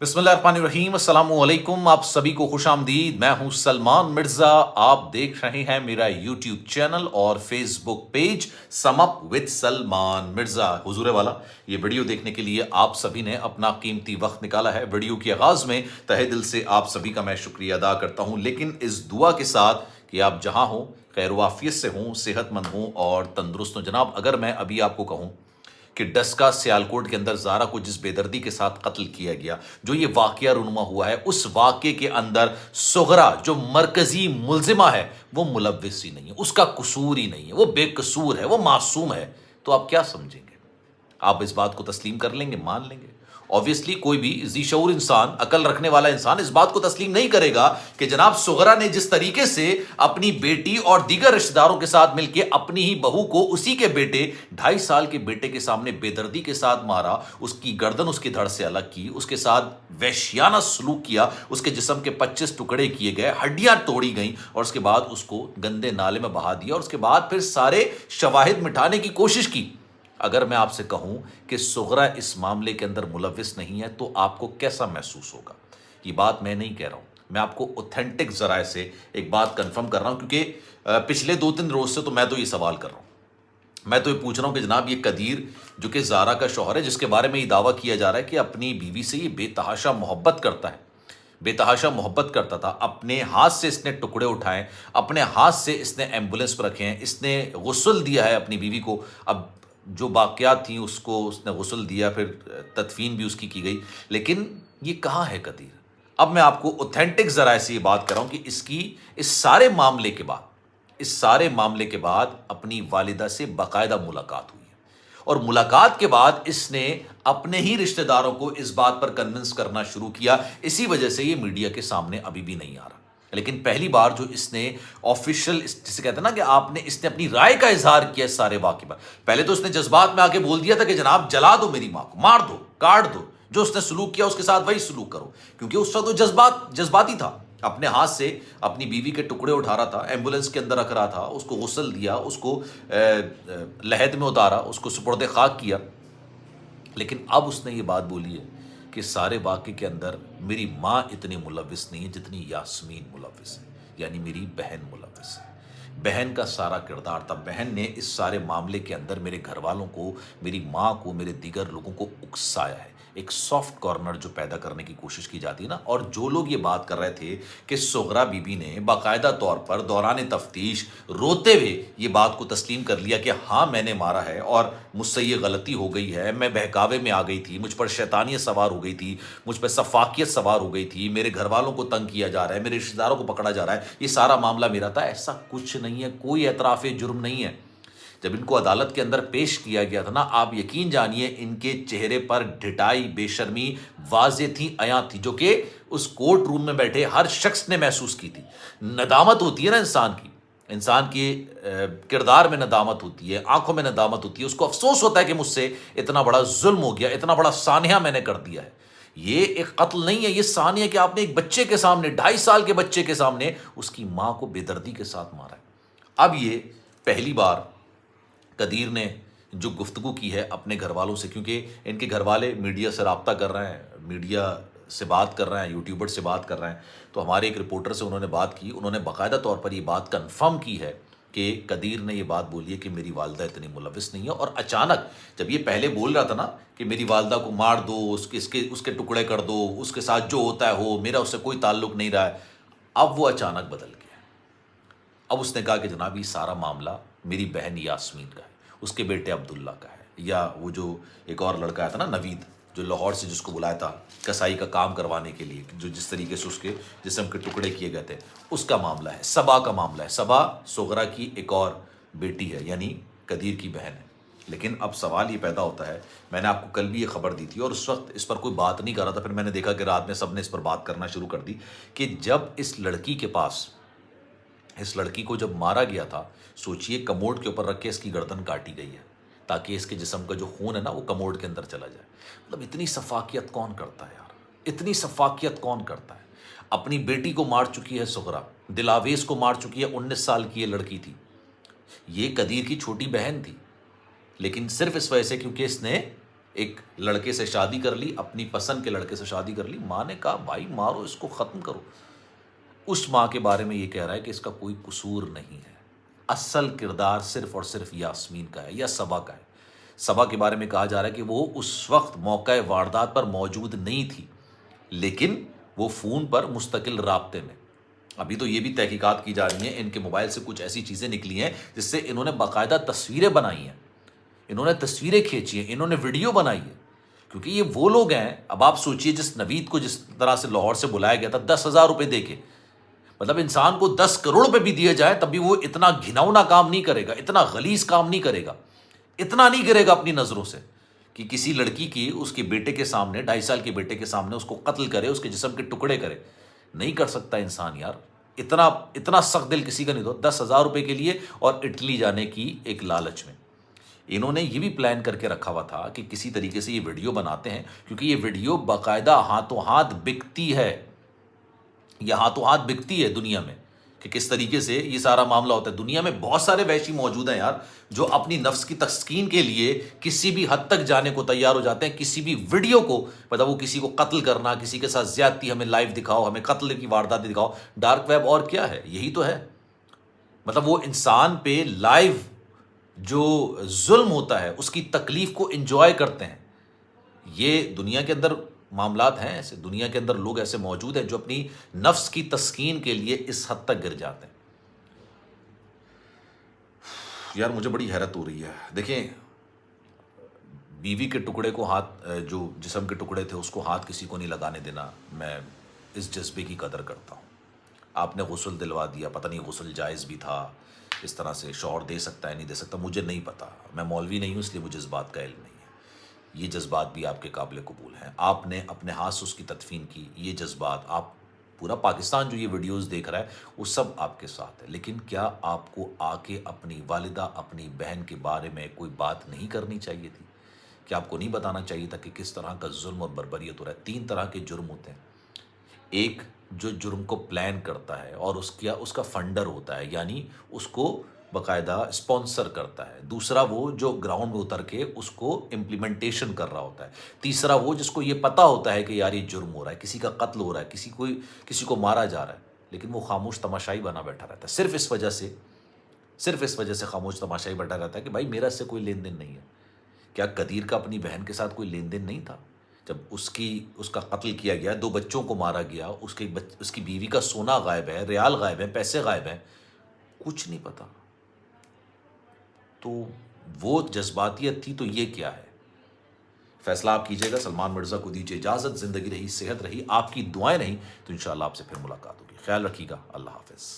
बिस्मिल्लाहिर्रहमानिर्रहीम, अस्सलामुअलैकुम। आप सभी को खुश आमदीद। मैं हूं सलमान मिर्ज़ा। आप देख रहे हैं मेरा यूट्यूब चैनल और Facebook page sum up with Salman Mirza. हुजूर वाला, ये वीडियो देखने के लिए आप सभी ने अपना कीमती वक्त निकाला है। वीडियो के आगाज़ में तहे दिल से आप सभी का मैं शुक्रिया अदा करता हूं, लेकिन इस दुआ के साथ कि आप जहां हों, खैर वाफियत से हों, सेहतमंद हों और तंदुरुस्त हों। जनाब, अगर मैं अभी आपको कहूँ कि डस्का सियालकोट के अंदर ज़ारा को जिस बेदर्दी के साथ कत्ल किया गया, जो ये वाक़या रूनुमा हुआ है, उस वाक़े के अंदर सुगरा जो मरकज़ी मुलजिमा है वो मुलव्विस ही नहीं है, उसका कसूर ही नहीं है, वो बेकसूर है, वो मासूम है। तो आप क्या समझेंगे? आप इस बात को तस्लीम कर लेंगे, मान लेंगे? ऑब्वियसली कोई भी जी शऊर इंसान, अकल रखने वाला इंसान इस बात को तस्लीम नहीं करेगा कि जनाब सुगरा ने जिस तरीके से अपनी बेटी और दीगर रिश्तेदारों के साथ मिलकर अपनी ही बहू को उसी के बेटे 2.5 साल के बेटे के सामने बेदर्दी के साथ मारा, उसकी गर्दन उसकी धड़ से अलग की, उसके साथ वहशियाना सलूक किया, उसके जिस्म के 25 टुकड़े किए गए, हड्डियां तोड़ी गई और उसके बाद उसको गंदे नाले में बहा दिया और उसके बाद फिर सारे शवाहिद मिटाने की कोशिश की। अगर मैं आपसे कहूं कि सुगरा इस मामले के अंदर मुलविस नहीं है तो आपको कैसा महसूस होगा? ये बात मैं नहीं कह रहा हूं, मैं आपको ऑथेंटिक जराए से एक बात कंफर्म कर रहा हूं, क्योंकि पिछले 2-3 रोज से तो मैं तो ये सवाल कर रहा हूं, मैं तो ये पूछ रहा हूं कि जनाब ये कदीर जो कि ज़ारा का शौहर है, जिसके बारे में ये दावा किया जा रहा है कि अपनी बीवी से ये बेतहाशा मोहब्बत करता है, बेतहाशा मोहब्बत करता था, अपने हाथ से इसने टुकड़े उठाए, अपने हाथ से इसने एम्बुलेंस पर रखे हैं, इसने गुस्ल दिया है अपनी बीवी को। अब जो बाक़यात थी उसको उसने गुस्ल दिया, फिर तदफीन भी उसकी की गई, लेकिन ये कहाँ है कदीर? अब मैं आपको ऑथेंटिक ज़राए से ये बात कर रहा हूँ कि इसकी इस सारे मामले के बाद, इस सारे मामले के बाद अपनी वालिदा से बाकायदा मुलाकात हुई है और मुलाकात के बाद इसने अपने ही रिश्तेदारों को इस बात पर कन्विंस करना शुरू किया। इसी वजह से ये मीडिया के सामने अभी भी नहीं आ रहा, लेकिन पहली बार जो इसने ऑफिशियल, जिसे कहते हैं ना कि आपने इसने अपनी राय का इजहार किया इस सारे वाक़े पर। पहले तो उसने जज्बात में आके बोल दिया था कि जनाब जला दो मेरी माँ को, मार दो, काट दो, जो उसने सलूक किया उसके साथ वही सलूक करो, क्योंकि उस वक्त तो जज्बाती था, अपने हाथ से अपनी बीवी के टुकड़े उठा रहा था, एम्बुलेंस के अंदर रख रहा था, उसको गुस्ल दिया, उसको लहद में उतारा, उसको सुपुर्द खाक किया। लेकिन अब उसने ये बात बोली है कि सारे वाक़े के अंदर मेरी माँ इतनी मुलविस नहीं है जितनी यास्मीन मुलविस है, यानी मेरी बहन मुलविस है। बहन का सारा किरदार था, बहन ने इस सारे मामले के अंदर मेरे घर वालों को, मेरी माँ को, मेरे दीगर लोगों को उकसाया है। एक सॉफ्ट कॉर्नर जो पैदा करने की कोशिश की जाती है ना, और जो लोग ये बात कर रहे थे कि सुगरा बीबी ने बाकायदा तौर पर दौरान तफ्तीश रोते हुए ये बात को तस्लीम कर लिया कि हाँ मैंने मारा है और मुझसे ये गलती हो गई है, मैं बहकावे में आ गई थी, मुझ पर शैतानियत सवार हो गई थी, मुझ पर सफाकियत सवार हो गई थी, मेरे घर वालों को तंग किया जा रहा है, मेरे रिश्तेदारों को पकड़ा जा रहा है, ये सारा मामला मेरा था। ऐसा कुछ नहीं है, कोई एतराफ़ जुर्म नहीं है। जब इनको अदालत के अंदर पेश किया गया था ना, आप यकीन जानिए इनके चेहरे पर ढिठाई, बेशर्मी वाज़े थी, अयां थी, जो कि उस कोर्ट रूम में बैठे हर शख्स ने महसूस की थी। नदामत होती है ना इंसान की किरदार में नदामत होती है, आंखों में नदामत होती है, उसको अफसोस होता है कि मुझसे इतना बड़ा जुल्म हो गया, इतना बड़ा सानिया मैंने कर दिया है। ये एक कत्ल नहीं है, ये सानिया कि आपने एक बच्चे के सामने, 2.5 साल के बच्चे के सामने उसकी माँ को बेदर्दी के साथ मारा है। अब ये पहली बार कदीर ने जो गुफ्तगू की है अपने घर वालों से, क्योंकि इनके घर वाले मीडिया से रब्ता कर रहे हैं, मीडिया से बात कर रहे हैं, यूट्यूबर से बात कर रहे हैं, तो हमारे एक रिपोर्टर से उन्होंने बात की, उन्होंने बाकायदा तौर पर ये बात कंफर्म की है कि कदीर ने ये बात बोली है कि मेरी वालदा इतनी मुलविस नहीं है। और अचानक जब ये पहले बोल रहा था ना कि मेरी वालदा को मार दो, उसके टुकड़े कर दो, उसके साथ जो होता है हो, मेरा उससे कोई ताल्लुक नहीं रहा है, अब वो अचानक बदल गया। अब उसने कहा कि जनाब ये सारा मामला मेरी बहन यास्मीन का है, उसके बेटे अब्दुल्ला का है, या वो जो एक और लड़का आया था ना नवीद, जो लाहौर से जिसको बुलाया था कसाई का काम करवाने के लिए, जो जिस तरीके से उसके जिस्म के टुकड़े किए गए थे, उसका मामला है, सबा का मामला है। सबा सुगरा की एक और बेटी है, यानी कदीर की बहन है। लेकिन अब सवाल ये पैदा होता है, मैंने आपको कल भी ये खबर दी थी और उस वक्त इस पर कोई बात नहीं कर रहा था, फिर मैंने देखा कि रात में सब ने इस पर बात करना शुरू कर दी कि जब इस लड़की के पास, इस लड़की को जब मारा गया था, सोचिए कमोड के ऊपर रख के इसकी गर्दन काटी गई है ताकि इसके जिस्म का जो खून है ना वो कमोड के अंदर चला जाए। मतलब इतनी सफाकियत कौन करता है यार, इतनी सफाकियत कौन करता है? अपनी बेटी को मार चुकी है सुगरा, दिलावेज को मार चुकी है, 19 साल की ये लड़की थी, ये कदीर की छोटी बहन थी, लेकिन सिर्फ इस वजह से क्योंकि इसने ایک لڑکے سے شادی کر لی، اپنی پسند کے لڑکے سے شادی کر لی، ماں نے کہا بھائی مارو اس کو، ختم کرو۔ اس ماں کے بارے میں یہ کہہ رہا ہے کہ اس کا کوئی قصور نہیں ہے، اصل کردار صرف اور صرف یاسمین کا ہے یا صبا کا ہے۔ صبا کے بارے میں کہا جا رہا ہے کہ وہ اس وقت موقع واردات پر موجود نہیں تھی، لیکن وہ فون پر مستقل رابطے میں۔ ابھی تو یہ بھی تحقیقات کی جا رہی ہیں، ان کے موبائل سے کچھ ایسی چیزیں نکلی ہیں جس سے انہوں نے باقاعدہ تصویریں بنائی ہیں، انہوں نے تصویریں کھینچی ہیں، انہوں نے ویڈیو بنائی ہے، کیونکہ یہ وہ لوگ ہیں۔ اب آپ سوچئے جس نوید کو جس طرح سے لاہور سے بلایا گیا تھا 10,000 روپے دے کے، مطلب انسان کو 10 کروڑ روپے بھی دیے جائے تب بھی وہ اتنا گھناؤنا کام نہیں کرے گا، اتنا غلیظ کام نہیں کرے گا، اتنا نہیں گرے گا اپنی نظروں سے کہ کسی لڑکی کی اس کے بیٹے کے سامنے، 2.5 سال کے بیٹے کے سامنے اس کو قتل کرے، اس کے جسم کے ٹکڑے کرے۔ نہیں کر سکتا انسان یار، اتنا سخت دل کسی کا نہیں دو 10,000 روپے کے لیے، اور اٹلی جانے کی ایک لالچ میں۔ انہوں نے یہ بھی پلان کر کے رکھا ہوا تھا کہ کسی طریقے سے یہ ویڈیو بناتے ہیں، کیونکہ یہ ویڈیو باقاعدہ ہاتھوں ہاتھ بکتی ہے، یہ ہاتھوں ہاتھ بکتی ہے دنیا میں، کہ کس طریقے سے یہ سارا معاملہ ہوتا ہے۔ دنیا میں بہت سارے وحشی موجود ہیں یار، جو اپنی نفس کی تسکین کے لیے کسی بھی حد تک جانے کو تیار ہو جاتے ہیں، کسی بھی ویڈیو کو، مطلب وہ کسی کو قتل کرنا، کسی کے ساتھ زیادتی، ہمیں لائیو دکھاؤ، ہمیں قتل کی واردات دکھاؤ۔ ڈارک ویب اور کیا ہے؟ یہی تو ہے، مطلب وہ انسان پہ لائیو جو ظلم ہوتا ہے اس کی تکلیف کو انجوائے کرتے ہیں۔ یہ دنیا کے اندر معاملات ہیں ایسے، دنیا کے اندر لوگ ایسے موجود ہیں جو اپنی نفس کی تسکین کے لیے اس حد تک گر جاتے ہیں۔ یار مجھے بڑی حیرت ہو رہی ہے، دیکھیں بیوی کے ٹکڑے کو ہاتھ، جو جسم کے ٹکڑے تھے اس کو ہاتھ کسی کو نہیں لگانے دینا، میں اس جذبے کی قدر کرتا ہوں۔ آپ نے غسل دلوا دیا، پتہ نہیں غسل جائز بھی تھا، اس طرح سے شوہر دے سکتا ہے نہیں دے سکتا، مجھے نہیں پتا، میں مولوی نہیں ہوں اس لیے مجھے اس بات کا علم نہیں ہے۔ یہ جذبات بھی آپ کے قابل قبول ہیں، آپ نے اپنے ہاتھ سے اس کی تدفین کی، یہ جذبات، آپ پورا پاکستان جو یہ ویڈیوز دیکھ رہا ہے وہ سب آپ کے ساتھ ہے، لیکن کیا آپ کو آ کے اپنی والدہ، اپنی بہن کے بارے میں کوئی بات نہیں کرنی چاہیے تھی؟ کہ آپ کو نہیں بتانا چاہیے تھا کہ کس طرح کا ظلم اور بربریت ہو رہا ہے؟ 3 طرح کے جرم ہوتے ہیں، ایک جو جرم کو پلان کرتا ہے اور اس کا فنڈر ہوتا ہے، یعنی اس کو باقاعدہ اسپانسر کرتا ہے، دوسرا وہ جو گراؤنڈ میں اتر کے اس کو امپلیمنٹیشن کر رہا ہوتا ہے، تیسرا وہ جس کو یہ پتا ہوتا ہے کہ یار یہ جرم ہو رہا ہے، کسی کا قتل ہو رہا ہے، کسی کو مارا جا رہا ہے، لیکن وہ خاموش تماشائی بنا بیٹھا رہتا ہے، صرف اس وجہ سے خاموش تماشائی بیٹھا رہتا ہے کہ بھائی میرا اس سے کوئی لین دین نہیں ہے۔ کیا قدیر کا اپنی بہن کے ساتھ کوئی لین دین نہیں تھا؟ جب اس کا قتل کیا گیا، 2 بچوں کو مارا گیا، اس کی بیوی کا سونا غائب ہے، ریال غائب ہے، پیسے غائب ہیں، کچھ نہیں پتا، تو وہ جذباتیت تھی تو یہ کیا ہے؟ فیصلہ آپ کیجئے گا۔ سلمان مرزا کو دیجیے اجازت، زندگی رہی، صحت رہی، آپ کی دعائیں رہیں تو انشاءاللہ آپ سے پھر ملاقات ہوگی۔ خیال رکھیے گا، اللہ حافظ۔